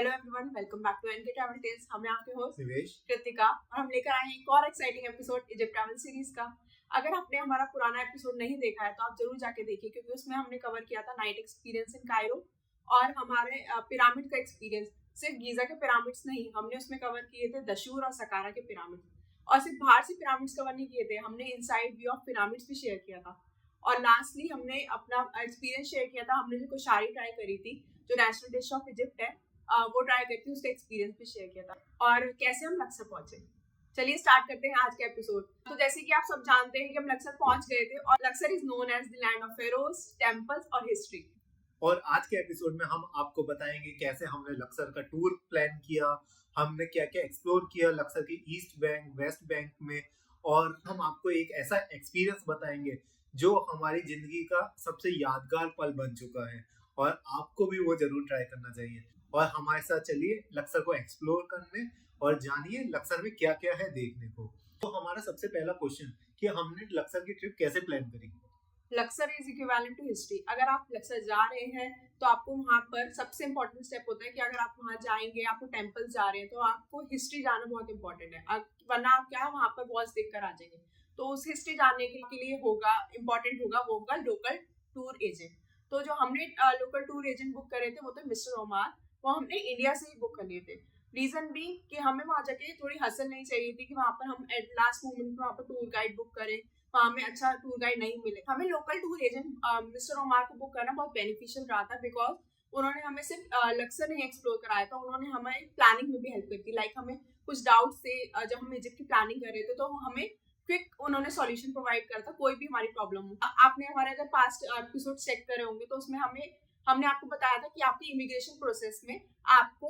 Hello everyone, welcome back to NK travel tales. हम हैं आपके होस्ट निवेश कृतिका और हम लेकर आए हैं एक और exciting episode Egypt travel series का। अगर आपने हमारा पुराना एपिसोड नहीं देखा है तो आप जरूर जाके देखिए, क्योंकि उसमें हमने कवर किया था नाइट एक्सपीरियंस इन कायरो और हमारे पिरामिड का एक्सपीरियंस। सिर्फ गीजा के पिरामिड्स नहीं, हमने उसमें कवर किए थे दशूर और सकारा के पिरामिड। और सिर्फ बाहर से पिरामिड्स कवर नहीं किए थे, हमने इनसाइड व्यू ऑफ पिरामिड्स भी शेयर किया था। और लास्टली हमने अपना एक्सपीरियंस शेयर किया था। हमने जो कोशारी ट्राई करी थी, जो नेशनल डिश ऑफ इजिप्ट है, वो ट्राई करके उसका एक्सपीरियंस भी शेयर किया था और कैसे हम लक्सर पहुंचे। चलिए स्टार्ट करते हैं आज के एपिसोड। तो जैसे कि आप सब जानते हैं कि हम लक्सर पहुंच गए थे और Luxor is known as the land of pharaohs, temples और हिस्ट्री। और आज के एपिसोड में हम आपको बताएंगे कैसे हमने लक्सर का टूर प्लान किया, हमने क्या क्या एक्सप्लोर किया लक्सर के ईस्ट बैंक वेस्ट बैंक में, और हम आपको एक ऐसा एक्सपीरियंस बताएंगे जो हमारी जिंदगी का सबसे यादगार पल बन चुका है और आपको भी वो जरूर ट्राई करना चाहिए। और हमारे साथ चलिए लक्सर को एक्सप्लोर करने और जानिए लक्सर में क्या क्या है देखने को। तो हमारा सबसे पहला क्वेश्चन कि हमने लक्सर की ट्रिप कैसे प्लान करी। Luxor is equivalent to history. अगर आप लक्सर जा रहे हैं तो आपको वहाँ पर सबसे इंपॉर्टेंट स्टेप होता है कि अगर आप वहाँ जाएंगे, आपको टेम्पल जा रहे हैं, तो आपको हिस्ट्री जाना बहुत इंपॉर्टेंट है। वरना आप क्या वहाँ पर वॉल्स देख कर आ जाएंगे। तो उस हिस्ट्री जानने के लिए होगा इम्पोर्टेंट होगा वो होगा लोकल टूर एजेंट। तो जो हमने लोकल टूर एजेंट बुक करे थे वो थे मिस्टर ओमार। वो हमने इंडिया से ही बुक कर लिए थे। रीजन भी कि हमें वहाँ जाके थोड़ी हसल नहीं चाहिए थी कि वहाँ पर हम एट लास्ट मोमेंट में वहाँ पर टूर गाइड बुक करें, वहाँ में अच्छा टूर गाइड नहीं मिले। हमें local tour agent mister Omar को बुक करना बहुत बेनिफिशियल रहा था, बिकॉज उन्होंने हमें सिर्फ लक्सर नहीं एक्सप्लोर कराया था, उन्होंने हमें प्लानिंग में भी हेल्प करी थी। लाइक हमें कुछ डाउट से जब हम इजिप्ट की प्लानिंग कर रहे थे तो हमें क्विक उन्होंने सॉल्यूशन प्रोवाइड करा था, कोई भी हमारी प्रॉब्लम हो। आपने हमारे अगर पास्ट एपिसोड चेक करे होंगे तो उसमें हमने आपको बताया था कि आपकी इमिग्रेशन प्रोसेस में आपको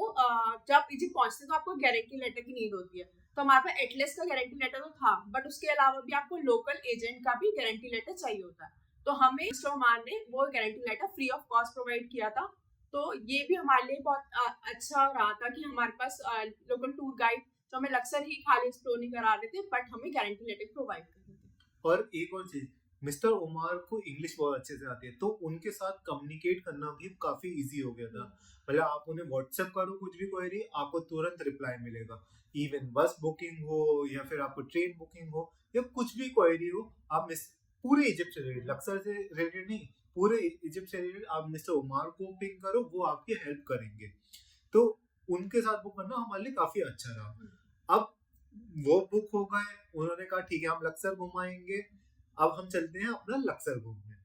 जब इजिप्ट पहुंचते तो आपको गारंटी लेटर की नीड होती है। तो हमारे पास एटलीस्ट का गारंटी लेटर तो था, बट उसके अलावा भी आपको लोकल एजेंट का भी गारंटी लेटर चाहिए होता है। तो हमें मिस्टर ओमान ने वो guarantee letter free of cost provide किया था। तो ये भी हमारे लिए बहुत अच्छा रहा था कि हमारे पास लोकल टूर गाइड तो हमें लक्सर ही खाली एक्सप्लोर नहीं करा रहे थे, बट हमें गारंटी लेटर प्रोवाइड कर रहे थे। और एक और चीज, मिस्टर ओमार को इंग्लिश बहुत अच्छे से आती है, तो उनके साथ कम्युनिकेट करना भी काफी इजी हो गया था। मतलब आप उन्हें व्हाट्सएप करो कुछ भी क्वेरी, आपको तुरंत रिप्लाई मिलेगा। इवन बस बुकिंग हो या फिर आपको ट्रेन बुकिंग हो या कुछ भी क्वेरी हो, आप पूरे इजिप्ट से रिलेटेड, लक्सर से रिलेटेड नहीं, पूरे इजिप्ट से रिलेटेड आप मिस्टर ओमार को पिंग करो, वो आपकी हेल्प करेंगे। तो उनके साथ बुक करना हमारे लिए काफी अच्छा रहा। अब वो बुक हो गए, उन्होंने कहा ठीक है हम लक्सर घुमाएंगे। अब हम चलते हैं अपना लक्सर घूमने।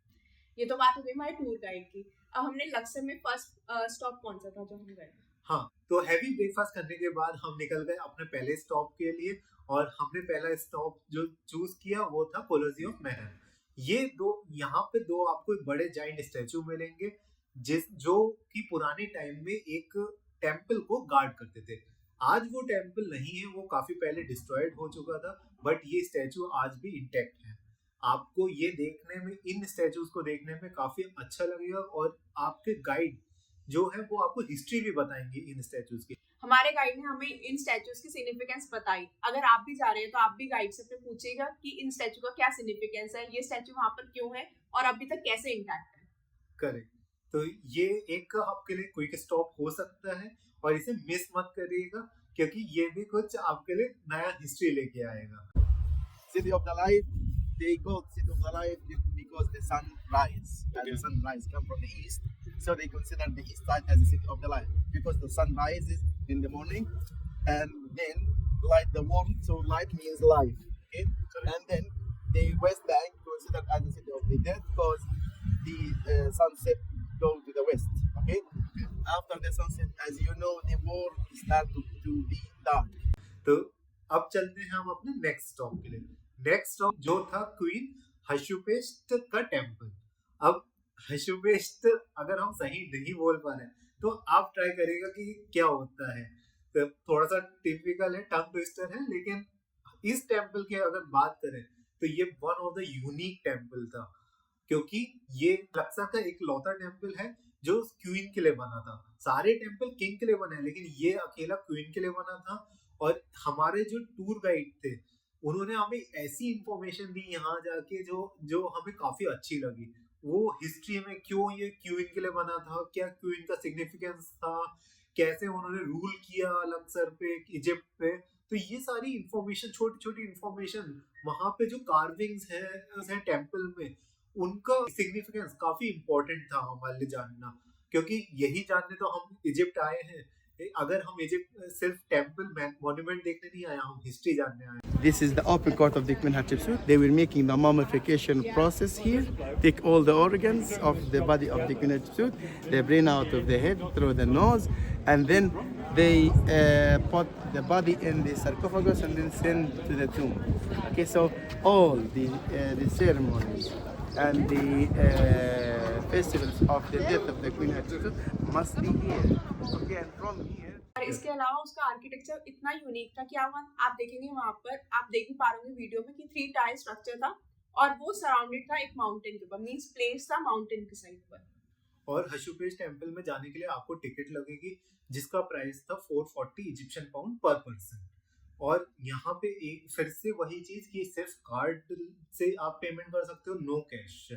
ये तो बात हो गई हमारे टूर गाइड की। अब हमने लक्सर में फर्स्ट स्टॉप कौन सा था जो हम गए? हाँ, तो हैवी ब्रेकफास्ट करने के बाद हम निकल गए अपने पहले स्टॉप के लिए, और हमने पहला स्टॉप जो चूज किया वो था कोलोसियम ऑफ मैनन। ये यहाँ पे दो आपको बड़े जाइंट स्टैचू मिलेंगे जो कि पुराने टाइम में एक टेम्पल को गार्ड करते थे। आज वो टेम्पल नहीं है, वो काफी पहले डिस्ट्रॉयड हो चुका था, बट ये स्टैचू आज भी इंटैक्ट है। आपको ये देखने में, इन स्टैचूज को देखने में काफी अच्छा लगेगा, और आपके गाइड जो है वो आपको हिस्ट्री भी बताएंगे इन स्टैचूज की। हमारे गाइड ने हमें इन स्टैचूज की सिग्निफिकेंस बताई। अगर आप भी जा रहे हैं तो आप भी गाइड से अपने पूछिएगा कि इन स्टैचू का क्या सिग्निफिकेंस है, ये स्टैचू वहां पर क्यों है और अभी तक कैसे इंटैक्ट है। करेक्ट। तो ये एक आपके लिए क्विक स्टॉप हो सकता है और इसे मिस मत करिएगा, क्योंकि ये भी कुछ आपके लिए नया हिस्ट्री लेके आएगा। City of the Light, they call City of the Light because the sun rise. And the sunrise come from the east, so they consider the east side as the City of the Light because the sun rises in the morning and then light the world. So light means life. Okay, and then the west bank considered as the City of the Dead because the sunset go to the west. Okay, after the sunset, as you know, the world start to be dark. तो अब चलते हैं हम अपने next stop के लिए। Next stop जो था क्वीन हशुपेस्ट का टेम्पल। अब हशुपेस्ट अगर हम सही नहीं बोल पा रहे तो आप ट्राई करिएगा कि क्या होता है। तो थोड़ा सा टिपिकल है, टंग ट्विस्टर है, लेकिन इस टेम्पल की अगर बात करें तो ये one of the unique temple था, क्योंकि ये लक्सर का एक लौता टेम्पल है जो क्वीन के लिए बना था। सारे टेम्पल किंग के लिए बने हैं, लेकिन ये अकेला क्वीन के लिए बना था। और हमारे जो टूर गाइड थे उन्होंने हमें ऐसी इंफॉर्मेशन दी यहाँ जाके जो हमें काफी अच्छी लगी। वो हिस्ट्री में क्यों ये क्वीन के लिए बना था, क्या क्वीन का सिग्निफिकेंस था, कैसे उन्होंने रूल किया लक्सर पे, इजिप्ट पे। तो ये सारी इंफॉर्मेशन, छोटी छोटी इंफॉर्मेशन, वहां पे जो कार्विंग्स है टेम्पल में, उनका सिग्निफिकेंस काफी इम्पोर्टेंट था हमारे लिए जानना, क्योंकि यही जानने तो हम इजिप्ट आए हैं। अगर हम इजिप्ट सिर्फ टेम्पल मॉन्यूमेंट देखने नहीं आए, हम हिस्ट्री जानने आए हैं। This is the open court of the Queen Hatshepsut. They were making the mummification process here. Take all the organs of the body of the Queen Hatshepsut. They bring out of the head through the nose, and then they put the body in the sarcophagus and then send to the tomb. Okay, so all the ceremonies and the festivals of the death of the Queen Hatshepsut must be here. Okay, and from here. और इसके अलावा उसका architecture इतना unique था कि आप देखेंगे वहां पर, आप देख भी पा रहे होंगे वीडियो में, कि 3 टायर स्ट्रक्चर था और वो सराउंडेड था एक माउंटेन के ऊपर, मींस प्लेस था माउंटेन के साइड पर। और हशुपेश टेम्पल में जाने के लिए आपको टिकट लगेगी, जिसका प्राइस था 440 इजिप्शियन पाउंड पर पर्सन। और यहाँ पे एक फिर से वही चीज कि सिर्फ कार्ड से आप पेमेंट कर सकते हो, नो कैश।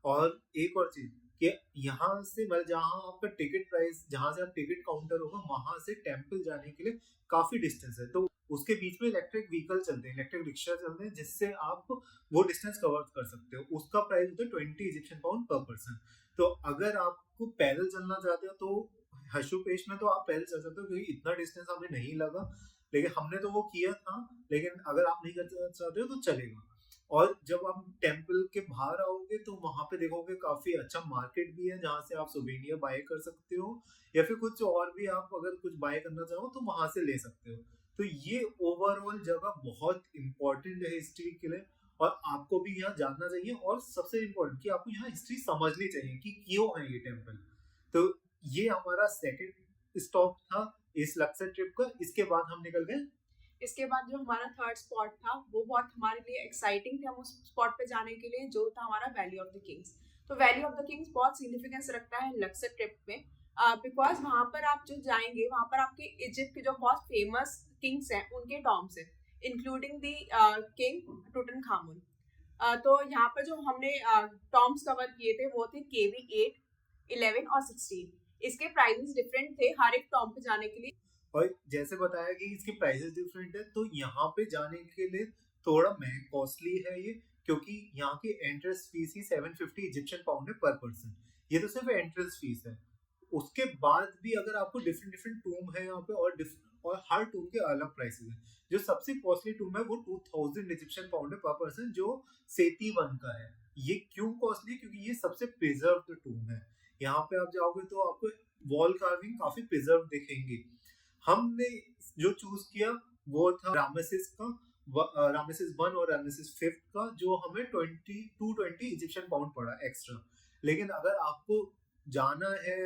और एक और चीज कि यहाँ से मतलब जहाँ आपका टिकट प्राइस, जहाँ से आप टिकट काउंटर होगा, वहां से टेम्पल जाने के लिए काफी डिस्टेंस है, तो उसके बीच में इलेक्ट्रिक व्हीकल चलते हैं, इलेक्ट्रिक रिक्शा चलते हैं, जिससे आप वो डिस्टेंस कवर कर सकते हो। उसका प्राइस होता है 20 इजिप्शियन पाउंड पर पर्सन। तो अगर आपको पैदल चलना चाहते हो तो हशुपेश में तो आप पैदल चल सकते हो, क्योंकि इतना डिस्टेंस हमें नहीं लगा, लेकिन हमने तो वो किया था। लेकिन अगर आप नहीं करना चाहते हो तो चलेगा। और जब आप टेम्पल के बाहर आओगे तो वहां पे देखोगे काफी अच्छा मार्केट भी है, जहाँ से आप सोवेनियर बाय कर सकते हो, या फिर कुछ और भी आप अगर कुछ बाय करना चाहो तो वहां से ले सकते हो। तो ये ओवरऑल जगह बहुत इंपॉर्टेंट है हिस्ट्री के लिए, और आपको भी यहाँ जानना चाहिए। और सबसे इम्पोर्टेंट कि आपको यहाँ हिस्ट्री समझनी चाहिए कि क्यों है ये टेम्पल। तो ये हमारा सेकंड स्टॉप था इस लक्सर ट्रिप का। इसके बाद हम निकल गए, इसके बाद जो हमारा थर्ड स्पॉट था वो बहुत हमारे लिए एक्साइटिंग था, हम उस स्पॉट पे जाने के लिए, जो था हमारा वैली ऑफ द किंग्स। तो वैली ऑफ द किंग्स बहुत सिग्निफिकेंस रखता है लक्सर ट्रिप में, बिकॉज वहां पर आप जो जाएंगे वहां पर आपके इजिप्ट के जो बहुत फेमस किंग्स हैं उनके टॉम्स हैं, इंक्लूडिंग द किंग टूटनखामुन। तो यहाँ पर जो हमने टॉम्स कवर किए थे वो थे KV 8, 11 और 16। इसके प्राइसेस डिफरेंट थे हर एक टॉम पे जाने के लिए, और जैसे बताया कि इसके प्राइसेस डिफरेंट है, तो यहाँ पे जाने के लिए थोड़ा कॉस्टली है ये, क्योंकि यहाँ की एंट्रेंस फीस ही 750 इजिप्शियन पाउंड है पर पर्सन। ये तो सिर्फ एंट्रेंस फीस है। उसके बाद भी अगर आपको डिफरेंट डिफरेंट टूम है यहाँ पे, और हर टूम के अलग प्राइसेस हैं। जो सबसे कॉस्टली टूम है वो 2000 इजिप्शियन पाउंड है पर पर्सन, जो सेती 1 का है। ये क्यों कॉस्टली है? क्योंकि ये सबसे प्रिजर्व टूम है। यहाँ पे आप जाओगे तो आपको वॉल कार्विंग काफी प्रिजर्व दिखेंगे। हमने जो चूज किया वो था रामेसिस 1 और रामेसिस 5 का, जो हमें 220 इजिप्शियन पाउंड पड़ा एक्स्ट्रा। लेकिन अगर आपको जाना है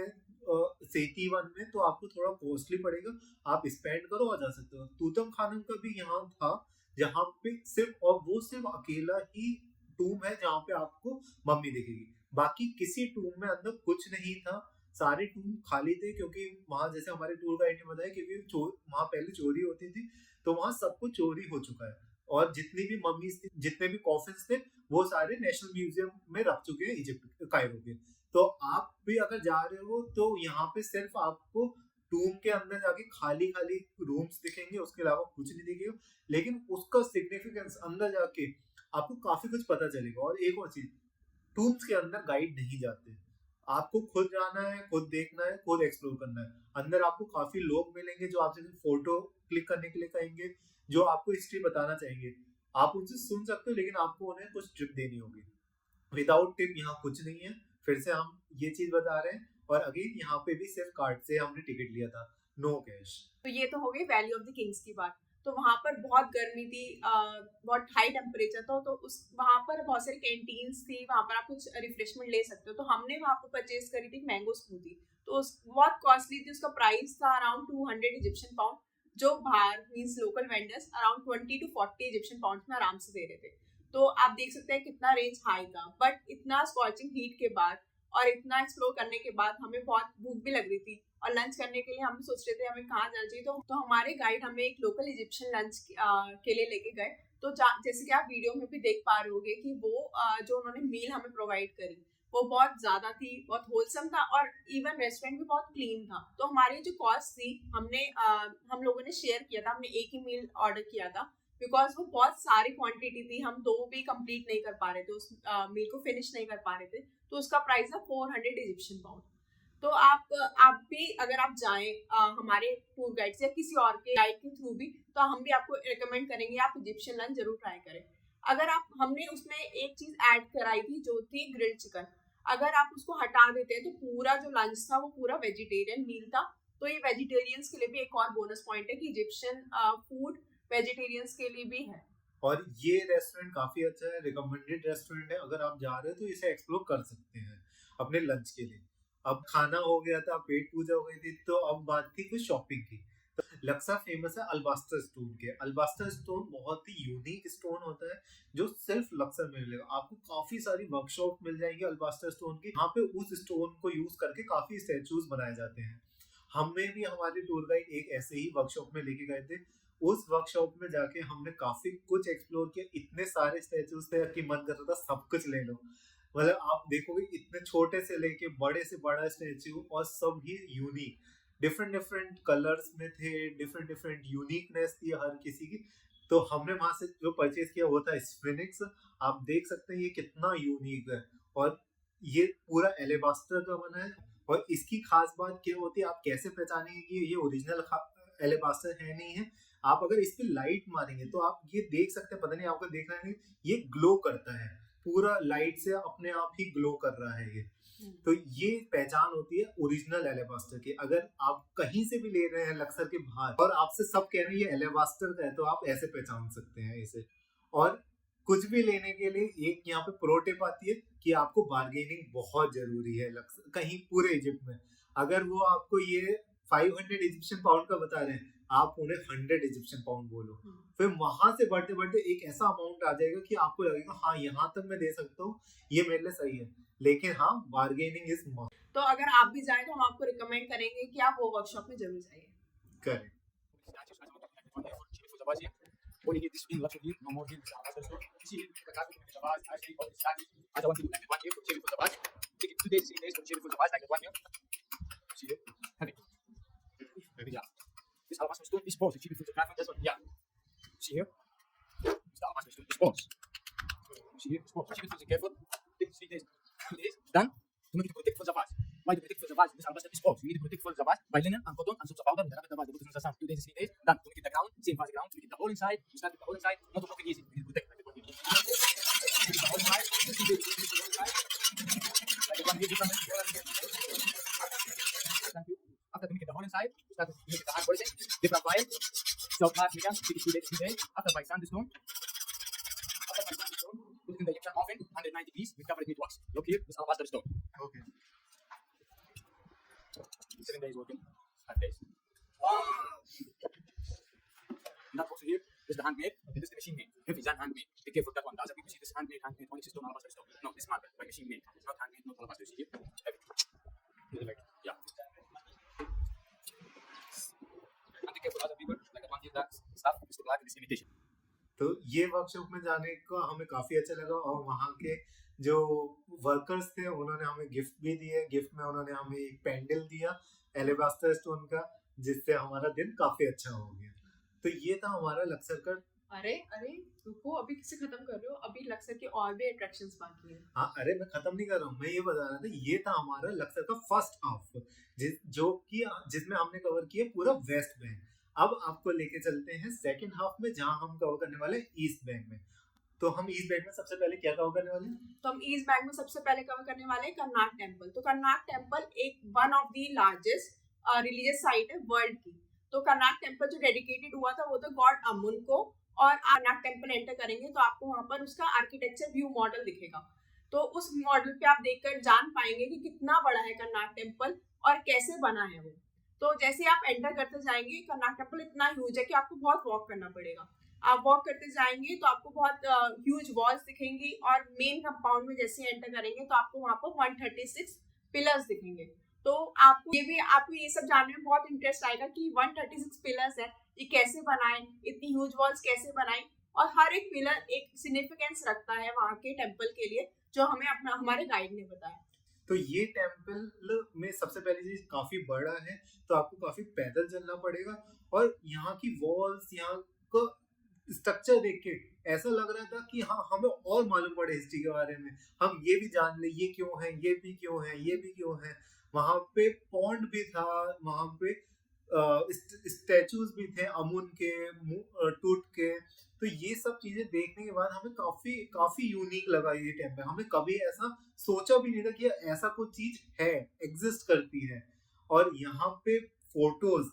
सेती 1 में तो आपको थोड़ा कॉस्टली पड़ेगा, आप स्पेंड करो और जा सकते हो। तूतनखामुन का भी यहाँ था, जहाँ पे सिर्फ और वो सिर्फ अकेला ही टूम है जहाँ पे आपको मम्मी दिखेगी, बाकी किसी टूम में अंदर कुछ नहीं था। सारे टूम खाली थे, क्योंकि वहां जैसे हमारे टूर गाइड ने बताया, क्योंकि वहां पहले चोरी होती थी, तो वहां सब कुछ चोरी हो चुका है। और जितनी भी मम्मीज थी, जितने भी कॉफिन्स थे, वो सारे नेशनल म्यूजियम में रख चुके हैं इजिप्ट कायरो के। तो आप भी अगर जा रहे हो तो यहाँ पे सिर्फ आपको टूम के अंदर जाके खाली खाली रूम्स दिखेंगे, उसके अलावा कुछ नहीं दिखेगा। लेकिन उसका सिग्निफिकेंस अंदर जाके आपको काफी कुछ पता चलेगा। और एक और चीज, टूम्स के अंदर गाइड नहीं जाते, आपको खुद जाना है, खुद देखना है, खुद एक्सप्लोर करना है। अंदर आपको काफी लोग मिलेंगे जो आपसे फोटो क्लिक करने के लिए कहेंगे, जो आपको हिस्ट्री बताना चाहेंगे। आप उनसे सुन सकते हो, लेकिन आपको उन्हें कुछ टिप देनी होगी। विदाउट टिप यहाँ कुछ नहीं है। फिर से हम ये चीज बता रहे हैं। और अगेन यहाँ पे भी सिर्फ कार्ड से हमने टिकट लिया था, नो कैश। तो ये तो हो गई वैली ऑफ द किंग्स की बात। तो वहां पर बहुत गर्मी थी, बहुत हाई टेम्परेचर था, तो उस वहां पर बहुत सारी कैंटीन्स थी, वहां पर आप कुछ रिफ्रेशमेंट ले सकते हो। तो हमने वहां पर परचेज करी थी मैंगो स्मूदी, तो बहुत कॉस्टली थी। उसका प्राइस था अराउंड 200 इजिप्शियन पाउंड, जो बाहर means local vendors around 20 to 40 Egyptian pound में आराम से दे रहे थे। तो आप देख सकते हैं कितना रेंज हाई था। बट इतना स्कॉचिंग हीट के बाद और इतना एक्सप्लोर करने के बाद हमें बहुत भूख भी लग रही थी, और लंच करने के लिए हम सोच रहे थे हमें कहाँ जाना चाहिए। तो हमारे गाइड हमें एक लोकल इजिप्शियन लंच के लिए लेके गए। तो जैसे कि आप वीडियो में भी देख पा रहे होगे कि वो जो उन्होंने मील हमें प्रोवाइड करी वो बहुत ज़्यादा थी, बहुत होलसम था और इवन रेस्टोरेंट भी बहुत क्लीन था। तो हमारी जो कॉस्ट थी हम लोगों ने शेयर किया था, हमने एक ही मील ऑर्डर किया था बिकॉज वो बहुत सारी क्वांटिटी थी, हम 2 भी कंप्लीट नहीं कर पा रहे थे, उस मील को फिनिश नहीं कर पा रहे थे। तो उसका प्राइस था 400 इजिप्शियन पाउंड। तो आप भी अगर आप जाएं हमारे टूर गाइड से या किसी और के गाइड के थ्रू भी, तो हम भी आपको रिकमेंड करेंगे आप इजिप्शियन लंच जरूर ट्राई करें। अगर हमने उसमें एक चीज ऐड कराई थी जो थी ग्रिल्ड चिकन, अगर आप उसको हटा देते हैं तो पूरा जो लंच था वो पूरा वेजिटेरियन मील था। तो ये वेजिटेरियंस के लिए भी एक और बोनस पॉइंट है कि इजिप्शियन फूड वेजिटेरियंस के लिए भी है। और ये रेस्टोरेंट काफी अच्छा है, रिकमेंडेड रेस्टोरेंट है, अगर आप जा रहे हो तो इसे एक्सप्लोर कर सकते हैं अपने लंच के लिए। अब खाना हो गया था, पेट पूजा हो गई थी, तो अब बात थी कुछ शॉपिंग की। तो लक्सा फेमस है अल्बास्टर स्टोन के। अल्बास्टर स्टोन बहुत ही यूनिक स्टोन होता है जो सिर्फ लक्सर में मिलेगा। आपको काफी सारी वर्कशॉप मिल जाएगी अल्बास्टर स्टोन की, यहाँ पे उस स्टोन को यूज करके काफी स्टैचूज बनाए जाते हैं। हमें भी हमारे टूर गाइड एक ऐसे ही वर्कशॉप में लेके गए थे। उस वर्कशॉप में जाके हमने काफी कुछ एक्सप्लोर किया, इतने सारे स्टैचूज थे कि मन कर रहा था सब कुछ ले लो। मतलब आप देखोगे इतने छोटे से लेके बड़े से बड़ा स्टैचू और सब ही यूनिक, डिफरेंट डिफरेंट कलर्स में थे, डिफरेंट डिफरेंट यूनिकनेस थी हर किसी की। तो हमने वहां से जो परचेज किया वो था स्फिनिक्स। आप देख सकते हैं ये कितना यूनिक है, और ये पूरा एलेबास्टर का बना है। और इसकी खास बात क्या होती है, आप कैसे पहचानेंगे कि ये ओरिजिनल एलेबास्टर है नहीं है? आप अगर इस पे लाइट मारेंगे तो आप ये देख सकते हैं, पता नहीं आपको देख रहे हैं, ये ग्लो करता है, पूरा लाइट से अपने आप ही ग्लो कर रहा है ये। तो ये पहचान होती है ओरिजिनल एलेबास्टर की। अगर आप कहीं से भी ले रहे हैं लक्सर के बाहर और आपसे सब कह रहे हैं ये एलेबास्टर का है, तो आप ऐसे पहचान सकते हैं इसे। और कुछ भी लेने के लिए एक यहाँ पे प्रो टिप आती है कि आपको बार्गेनिंग बहुत जरूरी है लक्सर कहीं पूरे इजिप्ट में। अगर वो आपको ये 500 इजिप्शियन पाउंड का बता रहे हैं, आप उन्हें 100 इजिप्शियन पाउंड बोलो, फिर वहां से बढ़ते बढ़ते एक ऐसा अमाउंट आ जाएगा कि आपको लगेगा हाँ यहाँ तक मैं दे सकता हूँ, ये मेरे लिए सही है। लेकिन हाँ, बार्गेनिंग इज मस्ट। तो अगर आप भी जाए तो हम आपको रिकमेंड करेंगे कि आप वो वर्कशॉप में जरूर जाइए। करें। Only here, this being lucky here, no more here. See, the guy with the vase, actually, all this study. I don't want to do like 1 year for cherry for the vase. Take it 2 days, 3 days for cherry for the vase, like 1 year. See here? Have it. Yeah. This alabaster stone is false. Cherry for the vase, this one. Yeah. See here? This alabaster stone is false. See here? It's false. Cherry for the careful. Take 3 days. 2 days. Done. To make it protect for the vase. Why to protect for the vase? This alabaster is false. We need to protect for the vase by linen and cotton and soap powder. Then the vase. They put it in the sun. 2 days, 3 days. Done. To make it the ground. Same vase ground. To make it the hole inside. We start with the hole inside. Not to block it easy. We need to protect like the one here. Make it the hole inside. 2 days. Make it the hole inside. Like the one here. Different. Thank you. After to make it the hole inside, we start to make it the hard policy. Different file. So glass medium. Take it 2 days, 3 days. After by sandstone. After by sandstone. Put it in the Egyptian oven. 190 degrees. We cover it with wax. Look here. This alabaster stone. Okay. 7 days working, 5 days. And that also here is the handmade, this is the machine made. Heavy than handmade. Be careful that one. The other people see this handmade, only stone, alabaster stone. No, this marble by machine made. It's not handmade, not alabaster. See here? Heavy. Yeah. And be careful other people, like the one here, that stuff is to black in this imitation. तो ये workshop में जाने का हमें काफी अच्छा लगा, और वहाँ के जो वर्कर्स थे उन्होंने हमें गिफ्ट भी दिए। गिफ्ट में उन्होंने हमें एक पेंडल दिया एलेबास्टर स्टोन का, जिससे हमारा दिन काफी अच्छा हो गया। तो ये था हमारा लक्सर का। अरे रुको, अभी किसे खत्म कर रहे हो? अभी लक्सर के और भी अट्रैक्शंस बाकी हैं। हाँ, अरे मैं खत्म नहीं कर रहा हूँ, मैं ये बता रहा था ये था हमारा लक्सर का फर्स्ट हाफ, जिसमें हमने कवर किया पूरा वेस्ट बैंक। अब आपको लेके चलते हैं सेकंड हाफ में, जहां हम कवर करने वाले हैं ईस्ट बैंक में। तो हम ईस्ट बैंक में सबसे पहले क्या कवर करने वाले हैं? तो हम ईस्ट बैंक में सबसे पहले कवर करने वाले हैं कर्नाक टेम्पल। तो कर्नाक टेम्पल एक one of the largest religious site है वर्ल्ड की। तो कर्नाक टेम्पल जो डेडिकेटेड हुआ था वो तो गॉड अमुन को। और कर्नाक टेम्पल एंटर करेंगे तो आपको वहां पर उसका आर्किटेक्चर व्यू मॉडल दिखेगा। तो उस मॉडल पे आप देखकर जान पाएंगे कि कितना बड़ा है कर्नाक टेम्पल और कैसे बना है वो। तो जैसे आप एंटर करते जाएंगे, कर्नाक टेम्पल इतना ह्यूज है कि आपको बहुत वॉक करना पड़ेगा। आप वॉक करते जाएंगे तो आपको बहुत ह्यूज वॉल्स दिखेंगी, और मेन कंपाउंड में जैसे एंटर करेंगे तो आपको वहां पर 136 पिलर्स दिखेंगे। तो आपको ये सब जानने में बहुत इंटरेस्ट आएगा कि 136 पिलर्स है, ये कैसे बनाए, इतनी ह्यूज वॉल्स कैसे बनाए। और हर एक पिलर एक सिग्निफिकेंस रखता है वहाँ के टेम्पल के लिए, जो हमें अपना हमारे गाइड ने बताया। तो ये टेम्पल में सबसे पहली चीज काफी बड़ा है, तो आपको काफी पैदल चलना पड़ेगा। और यहाँ की वॉल्स, यहाँ का स्ट्रक्चर देख के ऐसा लग रहा था कि हाँ हमें और मालूम पड़े हिस्ट्री के बारे में, हम ये भी जान ले ये क्यों है, ये भी क्यों है, ये भी क्यों है। वहां पे पॉन्ड भी था, वहां पे स्टैचूज भी थे अमुन के, टूट के। तो ये सब चीजें देखने के बाद हमें काफी काफी यूनिक लगा ये टेम्पल। हमें कभी ऐसा सोचा भी नहीं था कि ऐसा कुछ चीज है, एग्जिस्ट करती है। और यहाँ पे फोटोज,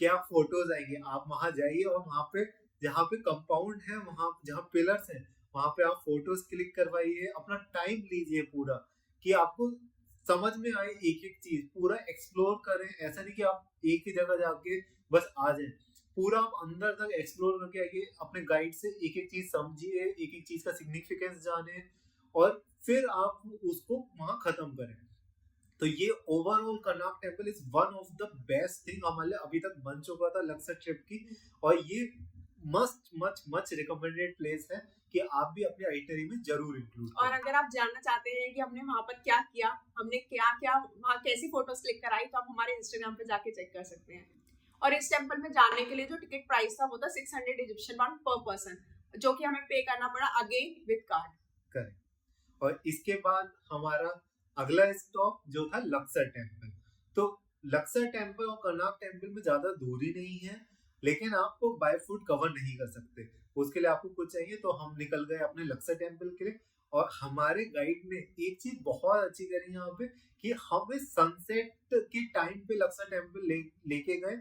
क्या फोटोज आएंगे। आप वहां जाइए और वहां पे जहाँ पे कंपाउंड है, वहां जहाँ पिलर्स हैं, वहां पे आप फोटोज क्लिक करवाइए, अपना टाइम लीजिए पूरा, कि आपको समझ में आए एक एक चीज, पूरा एक्सप्लोर करें। ऐसा नहीं कि आप एक ही जगह जाके बस आ जाए, पूरा आप अंदर तक एक्सप्लोर करके आइए, अपने गाइड से एक एक चीज समझिए, एक एक चीज का सिग्निफिकेंस जाने, और फिर आप उसको वहां खत्म करें। तो ये overall Karnak temple is one of the best thing हमारे लिए अभी तक बन चुका था लक्सर ट्रिप की। और ये must much much recommended place है कि आप भी अपने आइटनरी में जरूर इंक्लूड और करें। अगर आप जानना चाहते हैं कि हमने वहाँ पर क्या किया, हमने क्या क्या वहाँ कैसी फोटोज क्लिक कराई, तो आप हमारे इंस्टाग्राम पे जाके चेक कर सकते हैं। और इस टेम्पल में जाने के लिए जो टिकट प्राइस था वो था 600 इजिप्शियन पाउंड पर पर्सन, जो कि हमें पे करना पड़ा अगेन विद कार्ड। करेक्ट। और इसके बाद हमारा अगला स्टॉप जो था लक्सर टेम्पल। तो लक्सर टेम्पल और कर्नाक टेम्पल में ज्यादा दूरी नहीं है, लेकिन आपको बाय फुट कवर नहीं कर सकते। उसके लिए आपको कुछ चाहिए, तो हम निकल गए अपने लक्सर टेम्पल के लिए। और हमारे गाइड ने एक चीज बहुत अच्छी करी यहाँ पे, कि हमें सनसेट के टाइम पे लक्सर टेम्पल लेके गए,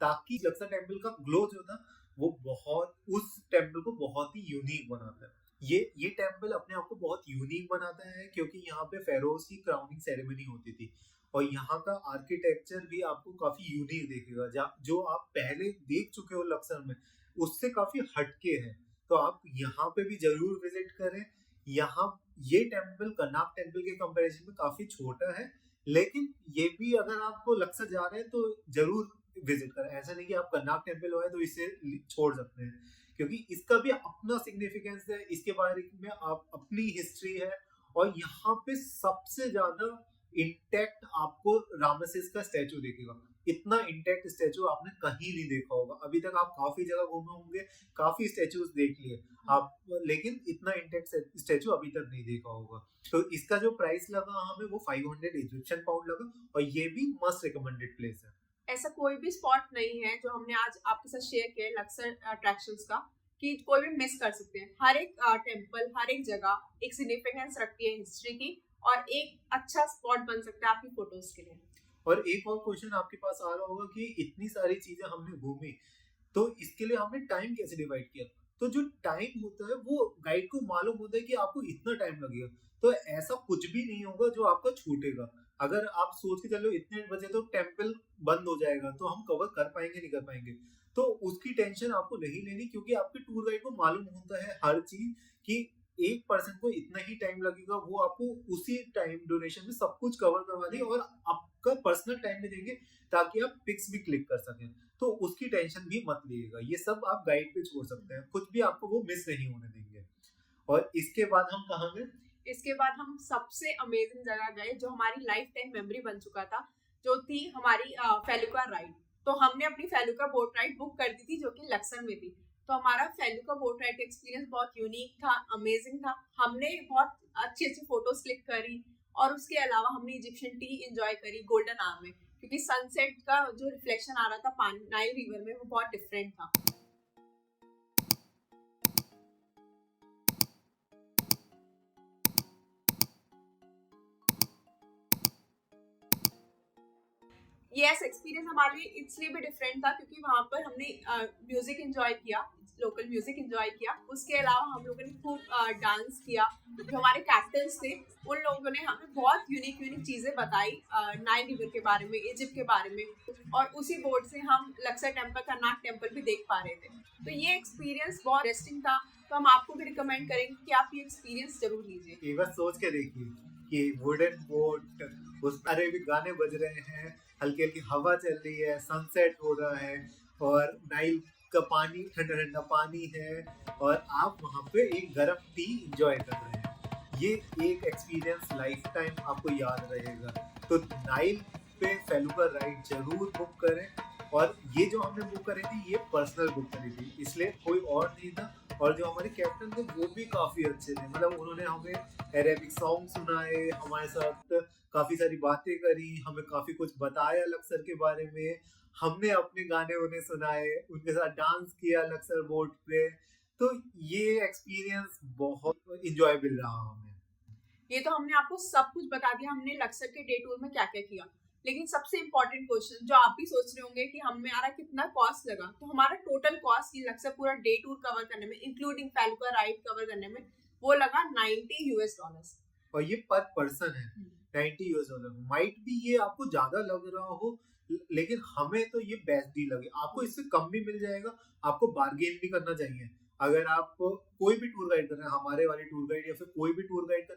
ताकि लक्सर टेम्पल का ग्लो जो था वो बहुत उस टेम्पल को बहुत ही यूनिक बनाता है। ये टेम्पल अपने आप को बहुत यूनिक बनाता है, क्योंकि यहाँ पे फेरोज की क्राउनिंग सेरेमनी होती थी। और यहाँ का आर्किटेक्चर भी आपको काफी यूनिक देखेगा, जो आप पहले देख चुके हो लक्सर में, उससे काफी हटके है। तो आप यहाँ पे भी जरूर विजिट करें। यहाँ ये टेम्पल कर्नाक टेम्पल के कंपैरिजन में काफी छोटा है, लेकिन ये भी अगर आपको लक्सर जा रहे हैं तो जरूर विजिट करें। ऐसा नहीं कि आप कर्नाक टेम्पल हो तो इसे छोड़ सकते हैं, क्योंकि इसका भी अपना सिग्निफिकेंस है, इसके बारे में आप अपनी हिस्ट्री है। और यहाँ पे सबसे ज्यादा इंटैक्ट आपको रामेसिस का स्टैचू दिखेगा। इतना इंटैक्ट स्टैचू आपने कहीं नहीं देखा होगा अभी तक। आप काफी जगह घूमे होंगे, काफी स्टैचूज देख लिए आप, लेकिन इतना इंटैक्ट स्टैचू अभी तक नहीं देखा होगा। तो इसका जो प्राइस लगा हमें वो 500 इजिप्शियन पाउंड लगा, और ये भी मस्ट रिकमेंडेड प्लेस है। ऐसा कोई भी स्पॉट नहीं है जो हमने आज आपके साथ शेयर किया है लक्सर अट्रैक्शंस का, कि कोई भी मिस कर सकते हैं। हर एक टेम्पल, हर एक जगह एक सिग्निफिकेंस रखती है हिस्ट्री की, और एक अच्छा स्पॉट बन सकता है आपकी फोटोज के लिए। और एक और क्वेश्चन आपके पास आ रहा होगा कि इतनी सारी चीजें हमने घूमी, तो इसके लिए हमने टाइम कैसे डिवाइड किया। तो जो टाइम होता है वो गाइड को मालूम होता है कि आपको इतना टाइम लगेगा, तो ऐसा कुछ भी नहीं होगा जो आपका छूटेगा। अगर आप सोच के चलो इतने बजे तो टेम्पल बंद हो जाएगा, तो हम कवर कर पाएंगे नहीं कर पाएंगे, तो उसकी टेंशन आपको नहीं लेनी, क्योंकि आपके टूर गाइड को मालूम होता है हर चीज, कि एक पर्सन को इतना ही टाइम लगेगा, वो आपको उसी टाइम ड्यूरेशन में सब कुछ कवर करवा देंगे, और आपका पर्सनल टाइम भी देंगे, ताकि आप पिक्स भी क्लिक कर सकें। तो उसकी टेंशन भी मत लीजिएगा, ये सब आप गाइड पे छोड़ सकते हैं, कुछ भी आपको वो मिस नहीं होने देंगे। और इसके बाद हम कहाँ गए? इसके बाद हम सबसे अमेजिंग जगह गए, जो हमारी लाइफ टाइम मेमोरी बन चुका था, जो थी हमारी फेलुका राइड। तो हमने अपनी फेलुका बोट राइड बुक कर दी थी, जो कि लक्सर में थी। तो हमारा फेलुका बोट राइड का एक्सपीरियंस बहुत यूनिक था, अमेजिंग था। हमने बहुत अच्छी अच्छी फोटोज क्लिक करी, और उसके अलावा हमने इजिप्शियन टी एंजॉय करी गोल्डन आवर में, क्योंकि सनसेट का जो रिफ्लेक्शन आ रहा था नाइल रिवर में, वो बहुत डिफरेंट था। यस, एक्सपीरियंस हमारे लिए इसलिए भी डिफरेंट था क्योंकि वहाँ पर हमने म्यूजिक एंजॉय किया, लोकल म्यूजिक एंजॉय किया। उसके अलावा हम लोगों ने खूब डांस किया। जो हमारे कैप्टन्स थे उन लोगों ने हमें बहुत यूनिक चीज़ें बताई नाइल रिवर के बारे में, इजिप्ट के बारे में, और उसी बोर्ड से हम लक्सर टेम्पल, कर्नाक टेम्पल भी देख पा रहे थे। तो ये एक्सपीरियंस बहुत इंटरेस्टिंग था, तो हम आपको भी रिकमेंड करेंगे कि आप ये एक्सपीरियंस जरूर लीजिए। एक बार सोच के देखिए कि वुडन बोट, उस अरेबिक गाने बज रहे हैं, हल्की हल्की हवा चल रही है, सनसेट हो रहा है, और नाइल पानी, ठंडा ठंडा पानी है और आप वहाँ पे एक गर्म टी इंजॉय कर रहे हैं। ये एक एक्सपीरियंस लाइफ टाइम आपको याद रहेगा। तो नाइल पे फेलुका राइड जरूर बुक करें। और ये जो हमने बुक करी थी ये पर्सनल बुक करी थी, इसलिए कोई और नहीं था। और जो हमारे कैप्टन थे वो भी काफ़ी अच्छे थे, मतलब उन्होंने हमें अरेबिक सॉन्ग सुनाए, हमारे साथ काफ़ी सारी बातें करी, हमें काफ़ी कुछ बताया लक्सर के बारे में। हमने अपने गाने उन्हें सुनाए, उनके साथ डांस किया लक्सर बोट पे। तो ये एक्सपीरियंस बहुत इंजॉयबल रहा हमें। ये तो हमने आपको सब कुछ बता दिया, हमने लक्सर के डे टूर में क्या क्या किया। लेकिन सबसे इम्पोर्टेंट क्वेश्चन जो आप भी सोच रहे होंगे कि हमारा कितना कॉस्ट लगा, तो हमारा टोटल कॉस्ट ये लक्सर पूरा डे टूर कवर करने में, इंक्लूडिंग फेलुका राइड कवर करने में, वो लगा $90 और ये पर पर्सन है $90। माइट भी ये आपको ज्यादा लग रहा हो, लेकिन हमें तो ये बेस्ट डील लगे। आपको इससे कम भी मिल जाएगा, आपको बार्गेन भी करना चाहिए। अगर आप कोई भी टूर गाइड कर रहे हैं, हमारे वाले टूर गाइड या फिर कोई भी टूर गाइड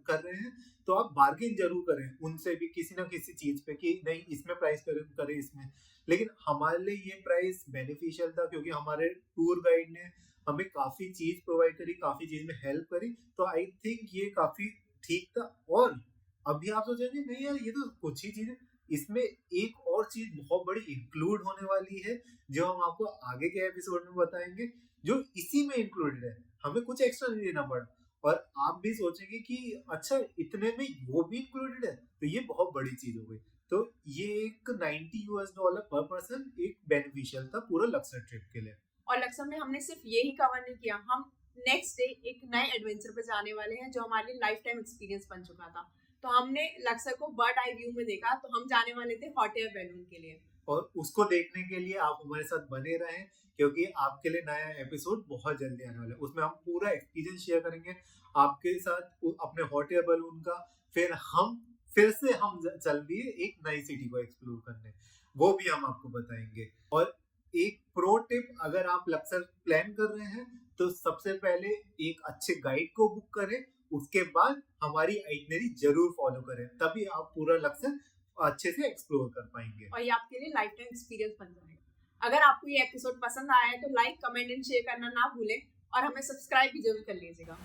कर रहे हैं, तो आप बार्गेन जरूर करें उनसे भी किसी ना किसी चीज पे कि नहीं इसमें प्राइस करें इसमें। लेकिन हमारे लिए ये प्राइस बेनिफिशियल था क्योंकि हमारे टूर गाइड ने हमें काफी चीज प्रोवाइड करी, काफी चीज में हेल्प करी। तो आई थिंक ये काफी ठीक था। और अभी आप सोचेंगे नहीं यार ये तो कुछ ही चीजें, इसमें एक और चीज बहुत बड़ी इंक्लूड होने वाली है जो हम आपको आगे के एपिसोड में बताएंगे, जो इसी में इंक्लूडेड है, हमें कुछ एक्स्ट्रा नहीं देना पड़ा। और आप भी सोचेंगे कि अच्छा इतने में वो भी इंक्लूडेड है, तो ये बहुत बड़ी चीज हो गई। तो ये एक $90 पर पर्सन एक बेनिफिशियल था पूरा लक्सर ट्रिप के लिए। और लक्सर में हमने सिर्फ यही कवर नहीं किया, हम नेक्स्ट डे एक नए एडवेंचर पे जाने वाले हैं जो हमारे लाइफ टाइम एक्सपीरियंस बन चुका था। तो हमने लक्सर को बर्ड आई व्यू में देखा, तो हम जाने वाले थे हॉट एयर बैलून के लिए। और उसको देखने के लिए आप हमारे साथ बने रहें क्योंकि आपके लिए नया एपिसोड बहुत जल्दी आने वाला है। उसमें हम पूरा एक्सपीरियंस शेयर करेंगे आपके साथ अपने हॉट एयर बैलून का। फिर से हम चल दिए एक नई सिटी को एक्सप्लोर करने, वो भी हम आपको बताएंगे। और एक प्रो टिप, अगर आप लक्सर प्लान कर रहे हैं तो सबसे पहले एक अच्छे गाइड को बुक करें, उसके बाद हमारी आइटनरी जरूर फॉलो करें, तभी आप पूरा लक्सर अच्छे से एक्सप्लोर कर पाएंगे और ये आपके लिए लाइफ टाइम एक्सपीरियंस बन जाएगा। अगर आपको ये एपिसोड पसंद आया है तो लाइक, कमेंट एंड शेयर करना ना भूलें और हमें सब्सक्राइब भी जरूर कर लीजिएगा।